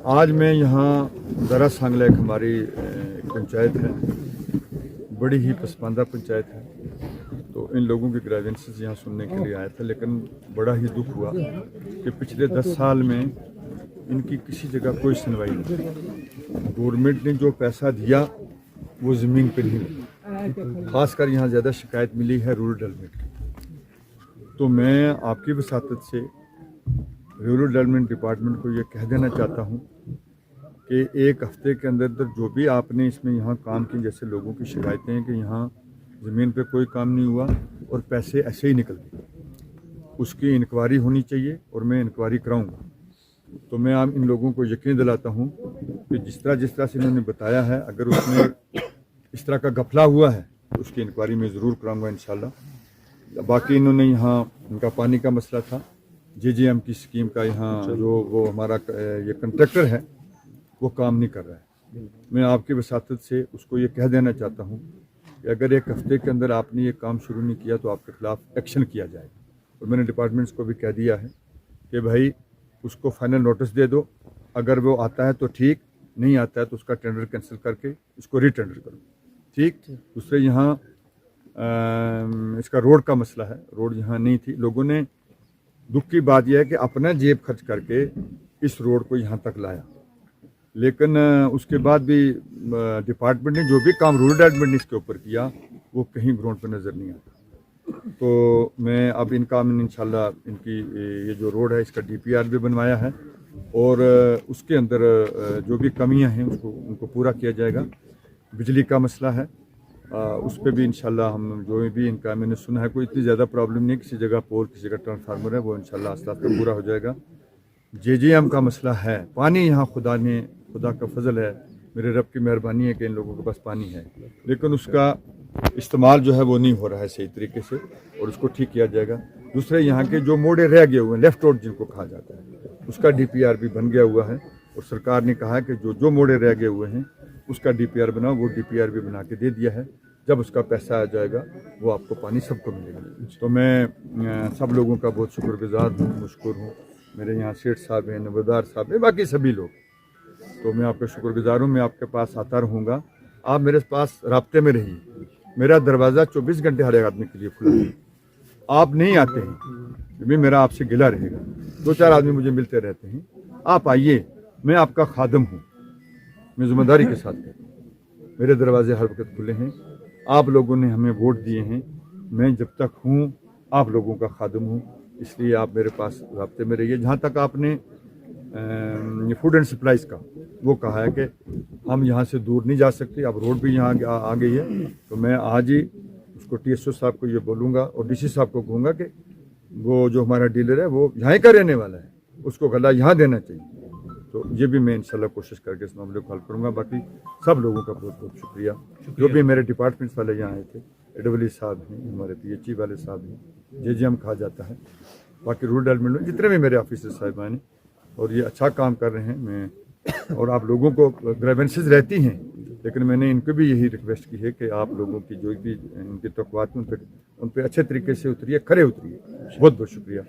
आज मैं यहाँ दरा सांगला एक हमारी एक पंचायत है, बड़ी ही पसमानदा पंचायत है। तो इन लोगों की ग्रेवेंसेस यहाँ सुनने के लिए आया था, लेकिन बड़ा ही दुख हुआ कि पिछले 10 साल में इनकी किसी जगह कोई सुनवाई नहीं। गवर्नमेंट ने जो पैसा दिया वो ज़मीन पर नहीं लगा। खासकर यहाँ ज़्यादा शिकायत मिली है रूरल डेवलपमेंट की। तो मैं आपकी वसातत से रूरल डेवलपमेंट डिपार्टमेंट को ये कह देना चाहता हूँ कि एक हफ्ते के अंदर जो भी आपने इसमें यहाँ काम किए, जैसे लोगों की शिकायतें हैं कि यहाँ ज़मीन पे कोई काम नहीं हुआ और पैसे ऐसे ही निकल गए, उसकी इंक्वायरी होनी चाहिए और मैं इंक्वायरी कराऊंगा। तो मैं आप इन लोगों को यकीन दिलाता हूँ कि जिस तरह से इन्होंने बताया है, अगर उसमें इस तरह का घपला हुआ है तो उसकी इंक्वायरी मैं ज़रूर कराऊंगा इंशाल्लाह। बाकी इन्होंने यहाँ इनका पानी का मसला था, JJM की स्कीम का यहाँ जो वो हमारा ये कंट्रैक्टर है वो काम नहीं कर रहा है। मैं आपकी वसातत से उसको ये कह देना चाहता हूँ कि अगर एक हफ्ते के अंदर आपने ये काम शुरू नहीं किया तो आपके खिलाफ एक्शन किया जाएगा। और मैंने डिपार्टमेंट्स को भी कह दिया है कि भाई उसको फाइनल नोटिस दे दो, अगर वो आता है तो ठीक, नहीं आता है तो उसका टेंडर कैंसिल करके इसको रीटेंडर करो, ठीक। दूसरे यहाँ इसका रोड का मसला है, रोड यहाँ नहीं थी। लोगों ने, दुख की बात यह है कि अपना जेब खर्च करके इस रोड को यहाँ तक लाया, लेकिन उसके बाद भी डिपार्टमेंट ने जो भी काम रूरल डेवलपमेंट ने इसके ऊपर किया वो कहीं ग्राउंड पर नज़र नहीं आता। तो मैं अब इनका इंशाल्लाह इनकी ये जो रोड है इसका DPR भी बनवाया है और उसके अंदर जो भी कमियां हैं उसको उनको पूरा किया जाएगा। बिजली का मसला है, उस पर भी इंशाल्लाह हम जो भी इनका, मैंने सुना है कोई इतनी ज़्यादा प्रॉब्लम नहीं, किसी जगह पोल किसी जगह ट्रांसफार्मर है, वो इंशाल्लाह आस्ते आस्ते पूरा हो जाएगा। JJM का मसला है, पानी यहाँ खुदा का फजल है, मेरे रब की मेहरबानी है कि इन लोगों के पास पानी है, लेकिन उसका इस्तेमाल जो है वो नहीं हो रहा है सही तरीके से और उसको ठीक किया जाएगा। दूसरे यहाँ के जो मोड़े रह गए हुए हैं, लेफ्ट रोड जिनको कहा जाता है, उसका DPR भी बन गया हुआ है और सरकार ने कहा है कि जो मोड़े रह गए हुए हैं उसका DPR बनाओ, वो DPR भी बना के दे दिया है। जब उसका पैसा आ जाएगा वो आपको पानी सबको मिलेगा। तो मैं सब लोगों का बहुत शुक्रगुजार हूँ, मुश्कुर हूँ। मेरे यहाँ सेठ साहब हैं, नवदार साहब हैं, बाकी सभी लोग, तो मैं आपका शुक्रगुजार हूँ। मैं आपके पास आता रहूँगा, आप मेरे पास राब्ते में रहिए। मेरा दरवाज़ा 24 घंटे हर एक आदमी के लिए खुला है। आप नहीं आते हैं भी मेरा आपसे गिला रहेगा, 2-4 आदमी मुझे मिलते रहते हैं, आप आइए, मैं आपका खादम हूँ, मैं ज़िम्मेदारी के साथ कहता हूँ। मेरे दरवाजे हर वक्त खुले हैं, आप लोगों ने हमें वोट दिए हैं, मैं जब तक हूँ आप लोगों का खादम हूँ, इसलिए आप मेरे पास राब्ते में रहिए। जहाँ तक आपने फूड एंड सप्लाईज़ का वो कहा है कि हम यहाँ से दूर नहीं जा सकते, अब रोड भी यहाँ आ गई है, तो मैं आज ही उसको TSO साहब को ये बोलूँगा और DC साहब को कहूँगा कि वो जो हमारा डीलर है वो यहाँ का रहने वाला है, उसको गला यहाँ देना चाहिए। तो ये भी मैं इंशाल्लाह कोशिश करके इस मामले को हल करूँगा। बाकी सब लोगों का बहुत बहुत शुक्रिया जो भी मेरे डिपार्टमेंट्स वाले यहाँ आए थे, AWE साहब हैं, हमारे PHE वाले साहब हैं, JJM कहा जाता है, बाकी रूरल डेवलपमेंट में जितने भी मेरे ऑफिसर साहिबान हैं, और ये अच्छा काम कर रहे हैं। मैं और आप लोगों को ग्रेवेंसेस रहती हैं, लेकिन मैंने इनको भी यही रिक्वेस्ट की है कि आप लोगों की जो भी इनकी तक़वात उन पर अच्छे तरीके से उतरिए, खरे उतरिए। बहुत बहुत शुक्रिया।